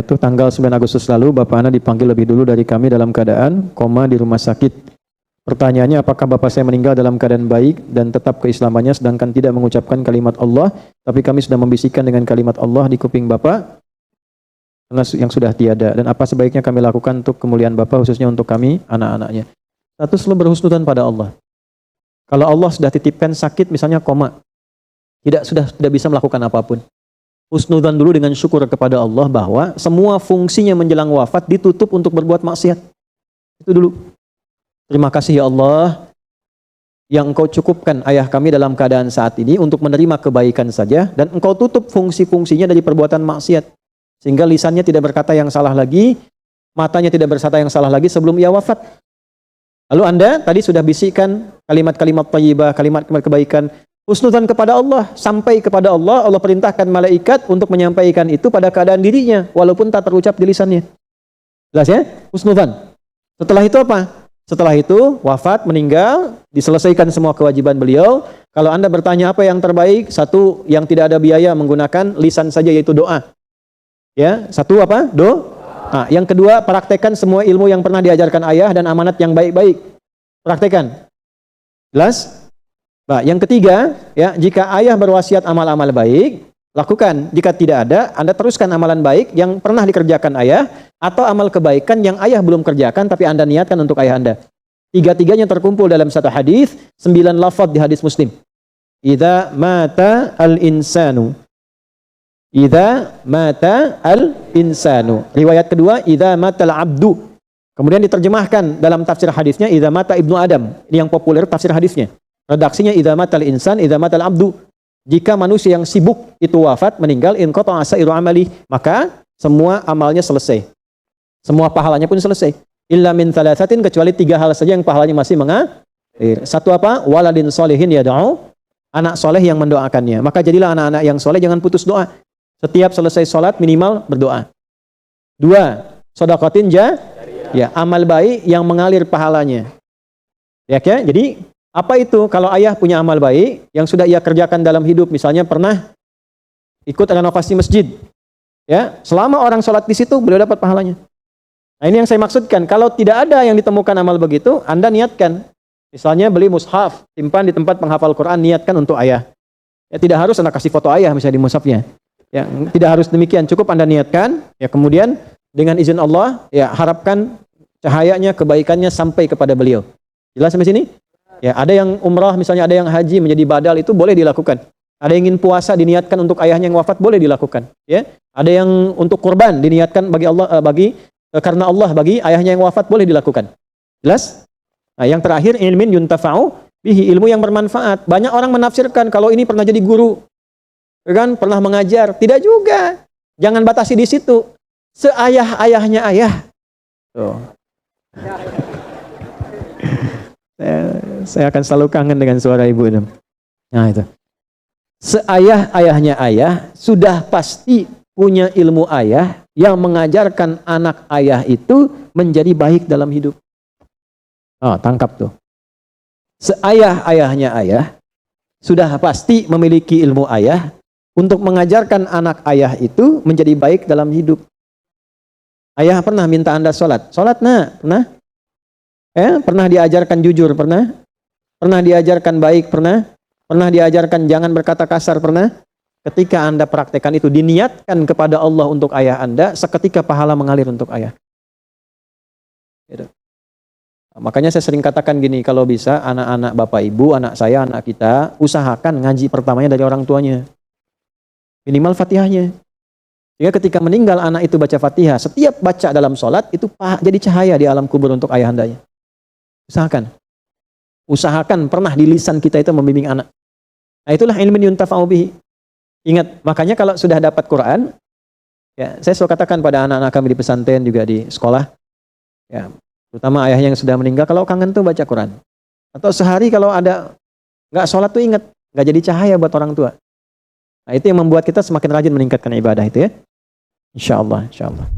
Itu tanggal 9 Agustus lalu, Bapak Ana dipanggil lebih dulu dari kami dalam keadaan koma di rumah sakit. Pertanyaannya, apakah Bapak saya meninggal dalam keadaan baik dan tetap keislamannya sedangkan tidak mengucapkan kalimat Allah, tapi kami sudah membisikkan dengan kalimat Allah di kuping Bapak yang sudah tiada, dan apa sebaiknya kami lakukan untuk kemuliaan Bapak khususnya untuk kami anak-anaknya? Satu, selalu berhusnudzan pada Allah. Kalau Allah sudah titipkan sakit misalnya koma, tidak bisa melakukan apapun, husnudzan dulu dengan syukur kepada Allah bahwa semua fungsinya menjelang wafat ditutup untuk berbuat maksiat. Itu dulu. Terima kasih ya Allah yang Engkau cukupkan ayah kami dalam keadaan saat ini untuk menerima kebaikan saja, dan Engkau tutup fungsi-fungsinya dari perbuatan maksiat sehingga lisannya tidak berkata yang salah lagi, matanya tidak berkata yang salah lagi sebelum ia wafat. Lalu Anda tadi sudah bisikan kalimat-kalimat thayyibah, kalimat-kalimat kebaikan, husnudzan kepada Allah, sampai kepada Allah, Allah perintahkan malaikat untuk menyampaikan itu pada keadaan dirinya walaupun tak terucap di lisannya. Jelas ya? Husnudzan. Setelah itu apa? Setelah itu wafat, meninggal, diselesaikan semua kewajiban beliau. Kalau Anda bertanya apa yang terbaik, satu, yang tidak ada biaya menggunakan lisan saja, yaitu doa. Ya, satu apa? Doa. Nah, yang kedua, praktekkan semua ilmu yang pernah diajarkan ayah dan amanat yang baik-baik. Praktekkan. Jelas? Nah, yang ketiga, ya, jika ayah berwasiat amal-amal baik, lakukan. Jika tidak ada, Anda teruskan amalan baik yang pernah dikerjakan ayah, atau amal kebaikan yang ayah belum kerjakan tapi Anda niatkan untuk ayah Anda. Tiga-tiganya terkumpul dalam satu hadis, 9 lafaz di hadis Muslim. Idza mata al-insanu. Idza mata al-insanu. Riwayat kedua, idza mata al-abdu. Kemudian diterjemahkan dalam tafsir hadisnya, idza mata ibnu Adam. Ini yang populer tafsir hadisnya. Redaksinya, idza mata al-insan, idza mata al-abdu. Jika manusia yang sibuk itu wafat, meninggal, inqata'a sa'iru amali, maka semua amalnya selesai. Semua pahalanya pun selesai. Illa min thalathatin, kecuali 3 hal saja yang pahalanya masih mengalir. Satu apa? Waladin solihin yad'u, anak soleh yang mendoakannya. Maka jadilah anak-anak yang soleh, jangan putus doa. Setiap selesai sholat minimal berdoa. 2, sedekatin ya, amal baik yang mengalir pahalanya. Ya, jadi apa itu? Kalau ayah punya amal baik yang sudah ia kerjakan dalam hidup, misalnya pernah ikut renovasi masjid, ya, selama orang sholat di situ beliau dapat pahalanya. Nah, ini yang saya maksudkan. Kalau tidak ada yang ditemukan amal begitu, Anda niatkan. Misalnya beli mushaf, simpan di tempat penghafal Quran, niatkan untuk ayah. Ya, tidak harus Anda kasih foto ayah misalnya di mushafnya. Ya, tidak harus demikian. Cukup Anda niatkan. Ya, kemudian dengan izin Allah, ya, harapkan cahayanya, kebaikannya sampai kepada beliau. Jelas sampai sini? Ya, ada yang umrah, misalnya ada yang haji menjadi badal, itu boleh dilakukan. Ada yang ingin puasa diniatkan untuk ayahnya yang wafat, boleh dilakukan. Ya, ada yang untuk kurban diniatkan bagi Allah, karena Allah bagi ayahnya yang wafat, boleh dilakukan. Jelas? Nah, yang terakhir, ilmin yuntafa'u bihi, ilmu yang bermanfaat. Banyak orang menafsirkan kalau ini pernah jadi guru, kan, pernah mengajar. Tidak juga. Jangan batasi di situ. Seayah-ayahnya ayah. Tuh. Saya akan selalu kangen dengan suara ibu itu. Nah, itu. Seayah-ayahnya ayah sudah pasti punya ilmu ayah yang mengajarkan anak ayah itu menjadi baik dalam hidup. Oh, tangkap tuh. Seayah-ayahnya ayah sudah pasti memiliki ilmu ayah untuk mengajarkan anak ayah itu menjadi baik dalam hidup. Ayah pernah minta Anda sholat. Sholat, nah, pernah? Pernah diajarkan jujur, pernah? Pernah diajarkan baik, pernah? Pernah diajarkan jangan berkata kasar, pernah? Ketika Anda praktekkan itu, diniatkan kepada Allah untuk ayah Anda, seketika pahala mengalir untuk ayah. Gitu. Makanya saya sering katakan gini, kalau bisa anak-anak bapak ibu, anak saya, anak kita, usahakan ngaji pertamanya dari orang tuanya. Minimal Fatihahnya. Sehingga ketika meninggal anak itu baca Fatihah, setiap baca dalam sholat, itu jadi cahaya di alam kubur untuk ayah andanya. Usahakan. Usahakan pernah di lisan kita itu membimbing anak. Nah, itulah ilmin yuntafa'u bihi. Ingat, makanya kalau sudah dapat Quran, ya, saya selalu katakan pada anak-anak kami di pesantren juga di sekolah, ya, terutama ayahnya yang sudah meninggal, kalau kangen tuh baca Quran. Atau sehari kalau ada nggak sholat tuh ingat, nggak jadi cahaya buat orang tua. Nah, itu yang membuat kita semakin rajin meningkatkan ibadah itu ya. Insya Allah, insya Allah.